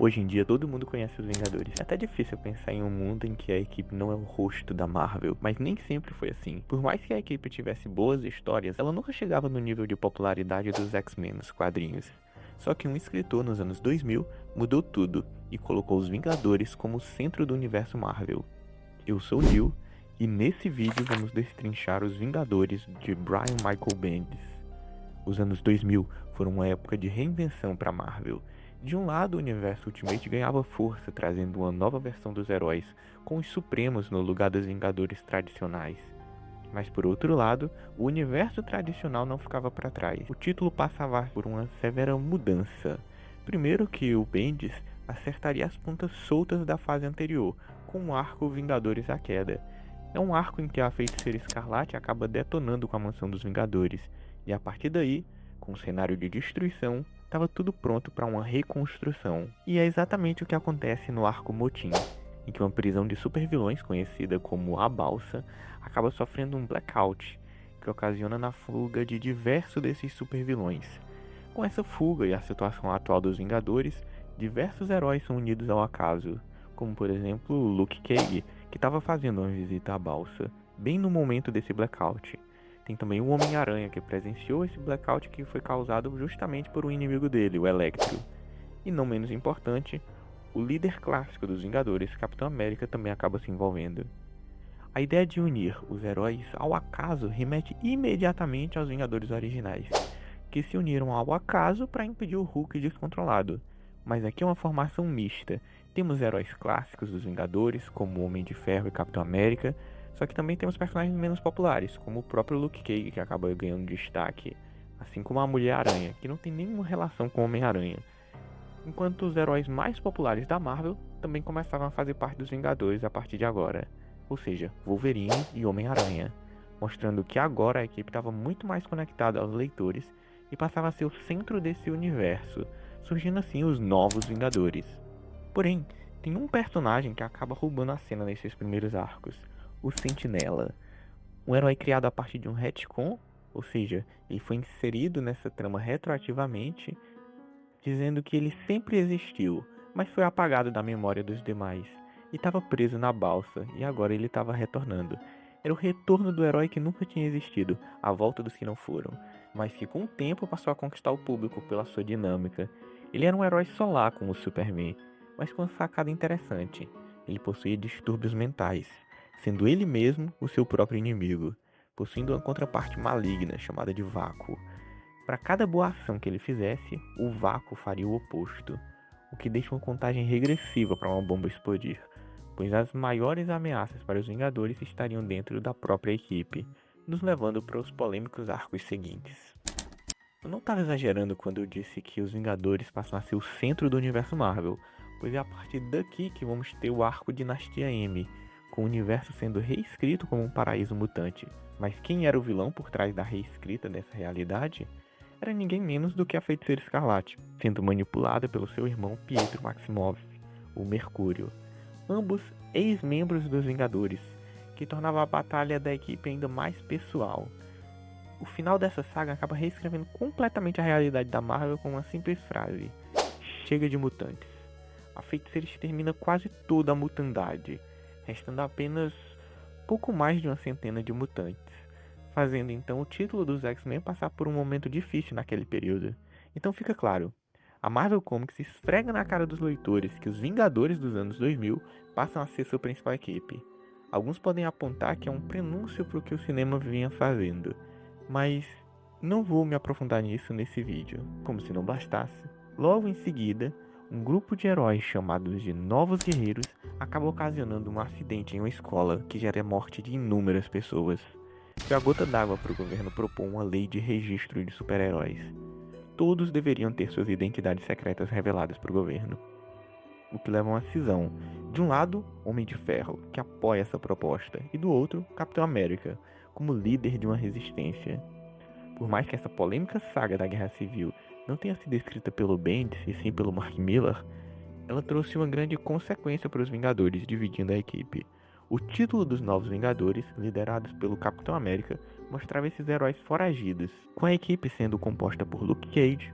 Hoje em dia todo mundo conhece os Vingadores. É até difícil pensar em um mundo em que a equipe não é o rosto da Marvel, mas nem sempre foi assim. Por mais que a equipe tivesse boas histórias, ela nunca chegava no nível de popularidade dos X-Men nos quadrinhos. Só que um escritor nos anos 2000 mudou tudo e colocou os Vingadores como o centro do universo Marvel. Eu sou o Neil e nesse vídeo vamos destrinchar os Vingadores de Brian Michael Bendis. Os anos 2000 foram uma época de reinvenção para Marvel. De um lado, o universo Ultimate ganhava força, trazendo uma nova versão dos heróis, com os Supremos no lugar dos Vingadores tradicionais. Mas por outro lado, o universo tradicional não ficava para trás. O título passava por uma severa mudança. Primeiro que o Bendis acertaria as pontas soltas da fase anterior, com o arco Vingadores à Queda. É um arco em que a Feiticeira Escarlate acaba detonando com a Mansão dos Vingadores, e a partir daí, com um cenário de destruição, estava tudo pronto para uma reconstrução. E é exatamente o que acontece no arco Motim, em que uma prisão de supervilões conhecida como a Balsa acaba sofrendo um blackout, que ocasiona na fuga de diversos desses supervilões. Com essa fuga e a situação atual dos Vingadores, diversos heróis são unidos ao acaso, como por exemplo Luke Cage, que estava fazendo uma visita à Balsa, bem no momento desse blackout. Tem também o Homem-Aranha, que presenciou esse blackout que foi causado justamente por um inimigo dele, o Electro. E não menos importante, o líder clássico dos Vingadores, Capitão América, também acaba se envolvendo. A ideia de unir os heróis ao acaso remete imediatamente aos Vingadores originais, que se uniram ao acaso para impedir o Hulk descontrolado. Mas aqui é uma formação mista. Temos heróis clássicos dos Vingadores, como o Homem de Ferro e Capitão América, só que também temos personagens menos populares, como o próprio Luke Cage, que acaba ganhando destaque, assim como a Mulher-Aranha, que não tem nenhuma relação com o Homem-Aranha. Enquanto os heróis mais populares da Marvel também começavam a fazer parte dos Vingadores a partir de agora, ou seja, Wolverine e Homem-Aranha, mostrando que agora a equipe estava muito mais conectada aos leitores e passava a ser o centro desse universo, surgindo assim os novos Vingadores. Porém, tem um personagem que acaba roubando a cena nesses primeiros arcos, o Sentinela, um herói criado a partir de um retcon, ou seja, ele foi inserido nessa trama retroativamente, dizendo que ele sempre existiu, mas foi apagado da memória dos demais, e estava preso na balsa, e agora ele estava retornando. Era o retorno do herói que nunca tinha existido, a volta dos que não foram, mas que com o tempo passou a conquistar o público pela sua dinâmica. Ele era um herói solar como o Superman, mas com uma sacada interessante. Ele possuía distúrbios mentais, sendo ele mesmo o seu próprio inimigo, possuindo uma contraparte maligna chamada de Vácuo. Para cada boa ação que ele fizesse, o Vácuo faria o oposto, o que deixa uma contagem regressiva para uma bomba explodir, pois as maiores ameaças para os Vingadores estariam dentro da própria equipe, nos levando para os polêmicos arcos seguintes. Eu não estava exagerando quando eu disse que os Vingadores passam a ser o centro do universo Marvel, pois é a partir daqui que vamos ter o arco Dinastia M, com o universo sendo reescrito como um paraíso mutante. Mas quem era o vilão por trás da reescrita dessa realidade? Era ninguém menos do que a Feiticeira Escarlate, sendo manipulada pelo seu irmão Pietro Maximoff, o Mercúrio, ambos ex-membros dos Vingadores, que tornava a batalha da equipe ainda mais pessoal. O final dessa saga acaba reescrevendo completamente a realidade da Marvel com uma simples frase: chega de mutantes. A Feiticeira extermina quase toda a mutandade, restando apenas pouco mais de uma centena de mutantes, fazendo então o título dos X-Men passar por um momento difícil naquele período. Então fica claro, a Marvel Comics esfrega na cara dos leitores que os Vingadores dos anos 2000 passam a ser sua principal equipe. Alguns podem apontar que é um prenúncio para o que o cinema vinha fazendo, mas não vou me aprofundar nisso nesse vídeo. Como se não bastasse, logo em seguida, um grupo de heróis chamados de Novos Guerreiros acaba ocasionando um acidente em uma escola que gera a morte de inúmeras pessoas. Foi a gota d'água para o governo propor uma lei de registro de super-heróis. Todos deveriam ter suas identidades secretas reveladas para o governo, o que leva a uma cisão. De um lado, Homem de Ferro, que apoia essa proposta, e do outro, Capitão América, como líder de uma resistência. Por mais que essa polêmica saga da Guerra Civil não tenha sido escrita pelo Bendis e sim pelo Mark Millar, ela trouxe uma grande consequência para os Vingadores, dividindo a equipe. O título dos Novos Vingadores, liderados pelo Capitão América, mostrava esses heróis foragidos, com a equipe sendo composta por Luke Cage,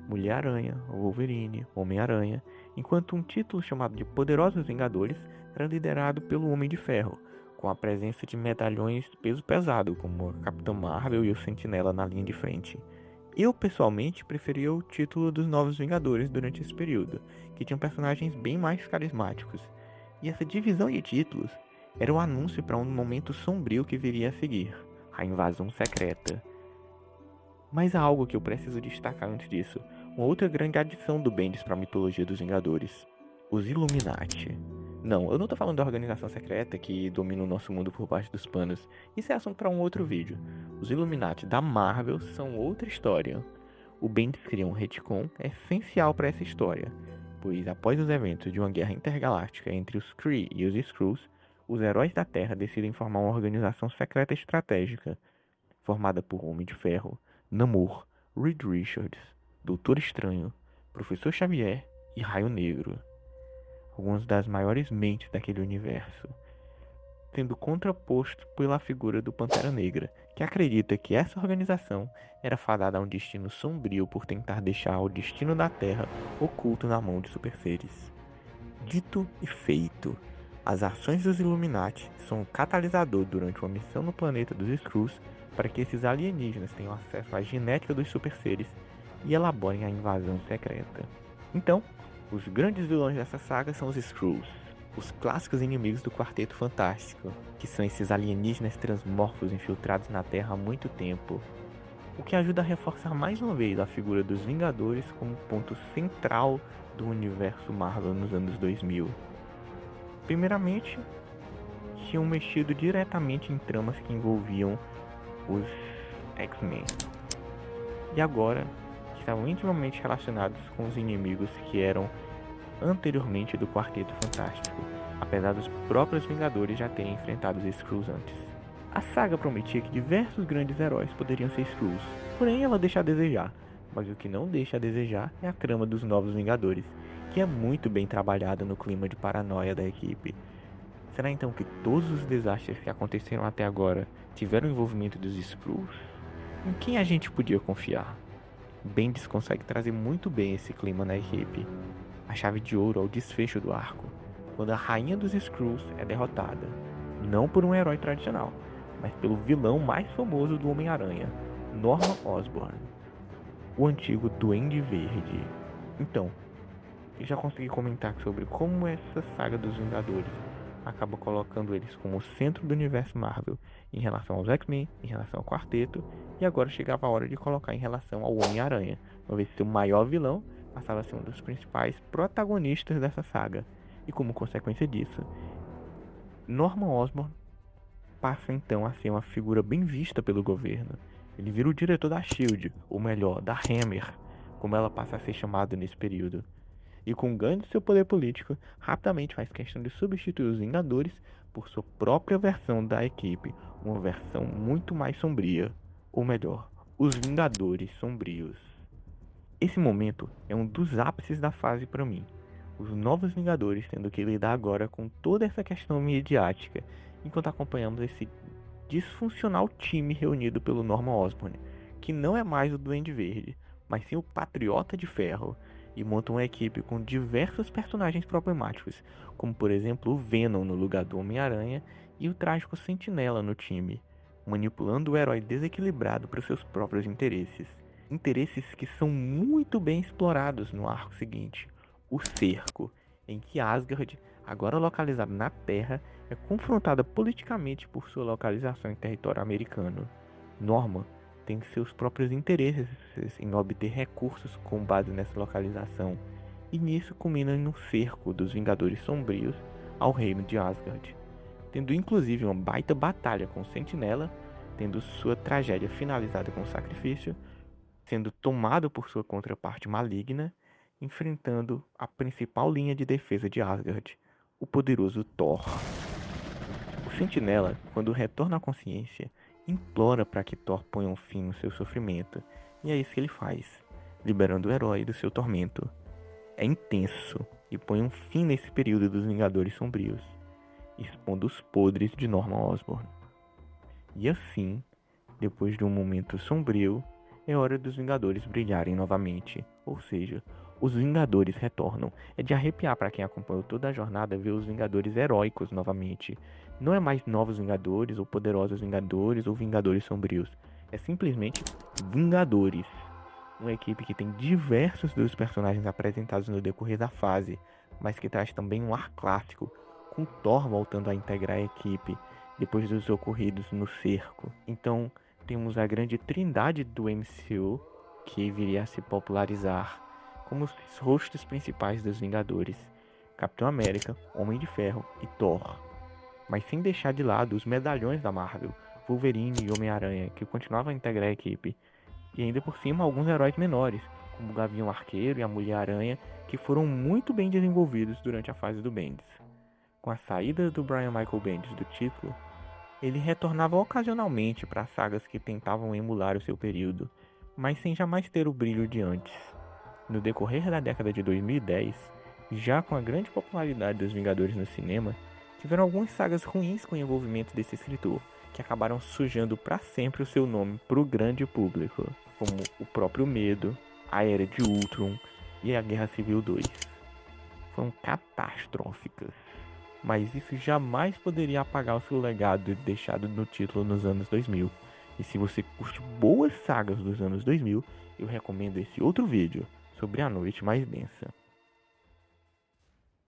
Mulher-Aranha, Wolverine, Homem-Aranha enquanto um título chamado de Poderosos Vingadores era liderado pelo Homem de Ferro, com a presença de medalhões de peso pesado, como a Capitã Marvel e o Sentinela na linha de frente. Eu, pessoalmente, preferia o título dos Novos Vingadores durante esse período, que tinham personagens bem mais carismáticos. E essa divisão de títulos era o anúncio para um momento sombrio que viria a seguir, a invasão secreta. Mas há algo que eu preciso destacar antes disso, uma outra grande adição do Bendis para a mitologia dos Vingadores, os Illuminati. Não, eu não tô falando da organização secreta que domina o nosso mundo por baixo dos panos. Isso é assunto para um outro vídeo. Os Illuminati da Marvel são outra história. O Bendis cria um retcon essencial para essa história, pois após os eventos de uma guerra intergaláctica entre os Kree e os Skrulls, os heróis da Terra decidem formar uma organização secreta estratégica, formada por Homem de Ferro, Namor, Reed Richards, Doutor Estranho, Professor Xavier e Raio Negro, algumas das maiores mentes daquele universo, sendo contraposto pela figura do Pantera Negra, que acredita que essa organização era fadada a um destino sombrio por tentar deixar o destino da Terra oculto na mão de super-seres. Dito e feito, as ações dos Illuminati são um catalisador durante uma missão no planeta dos Skrulls para que esses alienígenas tenham acesso à genética dos super-seres e elaborem a invasão secreta. Então, os grandes vilões dessa saga são os Skrulls, os clássicos inimigos do Quarteto Fantástico, que são esses alienígenas transmorfos infiltrados na Terra há muito tempo, o que ajuda a reforçar mais uma vez a figura dos Vingadores como ponto central do universo Marvel nos anos 2000. Primeiramente, tinham mexido diretamente em tramas que envolviam os X-Men, e agora estavam intimamente relacionados com os inimigos que eram anteriormente do Quarteto Fantástico, apesar dos próprios Vingadores já terem enfrentado os Skrulls antes. A saga prometia que diversos grandes heróis poderiam ser Skrulls, porém ela deixa a desejar, mas o que não deixa a desejar é a trama dos Novos Vingadores, que é muito bem trabalhada no clima de paranoia da equipe. Será então que todos os desastres que aconteceram até agora tiveram envolvimento dos Skrulls? Em quem a gente podia confiar? Bendis consegue trazer muito bem esse clima na equipe. A chave de ouro ao desfecho do arco, quando a rainha dos Skrulls é derrotada, não por um herói tradicional, mas pelo vilão mais famoso do Homem-Aranha, Norman Osborn, o antigo Duende Verde. Então, eu já consegui comentar sobre como essa saga dos Vingadores acaba colocando eles como o centro do universo Marvel em relação aos X-Men, em relação ao Quarteto, e agora chegava a hora de colocar em relação ao Homem-Aranha, uma vez que seu maior vilão passava a ser um dos principais protagonistas dessa saga, e como consequência disso, Norman Osborn passa então a ser uma figura bem vista pelo governo. Ele vira o diretor da SHIELD, ou melhor, da Hammer, como ela passa a ser chamada nesse período. E com o ganho de seu poder político, rapidamente faz questão de substituir os Vingadores por sua própria versão da equipe, uma versão muito mais sombria, ou melhor, os Vingadores Sombrios. Esse momento é um dos ápices da fase para mim, os Novos Vingadores tendo que lidar agora com toda essa questão midiática, enquanto acompanhamos esse disfuncional time reunido pelo Norman Osborn, que não é mais o Duende Verde, mas sim o Patriota de Ferro, e monta uma equipe com diversos personagens problemáticos, como por exemplo o Venom no lugar do Homem-Aranha e o trágico Sentinela no time, manipulando o herói desequilibrado para os seus próprios interesses. Interesses que são muito bem explorados no arco seguinte, o Cerco, em que Asgard, agora localizada na Terra, é confrontada politicamente por sua localização em território americano. Norman tem seus próprios interesses em obter recursos com base nessa localização, e nisso culmina em um cerco dos Vingadores Sombrios ao reino de Asgard, tendo inclusive uma baita batalha com o Sentinela, tendo sua tragédia finalizada com o sacrifício, sendo tomado por sua contraparte maligna, enfrentando a principal linha de defesa de Asgard, o poderoso Thor. O Sentinela, quando retorna à consciência, implora para que Thor ponha um fim no seu sofrimento, e é isso que ele faz, liberando o herói do seu tormento. É intenso e põe um fim nesse período dos Vingadores Sombrios, expondo os podres de Norman Osborn. E assim, depois de um momento sombrio, é hora dos Vingadores brilharem novamente, ou seja, Os Vingadores retornam. É de arrepiar para quem acompanhou toda a jornada ver os Vingadores heróicos novamente. Não é mais Novos Vingadores, ou Poderosos Vingadores, ou Vingadores Sombrios. É simplesmente Vingadores. Uma equipe que tem diversos dos personagens apresentados no decorrer da fase, mas que traz também um ar clássico, com Thor voltando a integrar a equipe depois dos ocorridos no cerco. Então, temos a grande trindade do MCU que viria a se popularizar como os rostos principais dos Vingadores: Capitão América, Homem de Ferro e Thor. Mas sem deixar de lado os medalhões da Marvel, Wolverine e Homem-Aranha, que continuavam a integrar a equipe. E ainda por cima alguns heróis menores, como o Gavião Arqueiro e a Mulher-Aranha, que foram muito bem desenvolvidos durante a fase do Bendis. Com a saída do Brian Michael Bendis do título, ele retornava ocasionalmente para sagas que tentavam emular o seu período, mas sem jamais ter o brilho de antes. No decorrer da década de 2010, já com a grande popularidade dos Vingadores no cinema, tiveram algumas sagas ruins com o envolvimento desse escritor, que acabaram sujando para sempre o seu nome para o grande público, como o próprio Medo, a Era de Ultron e a Guerra Civil 2. Foram catastróficas, mas isso jamais poderia apagar o seu legado deixado no título nos anos 2000. E se você curte boas sagas dos anos 2000, eu recomendo esse outro vídeo sobre A Noite Mais Densa.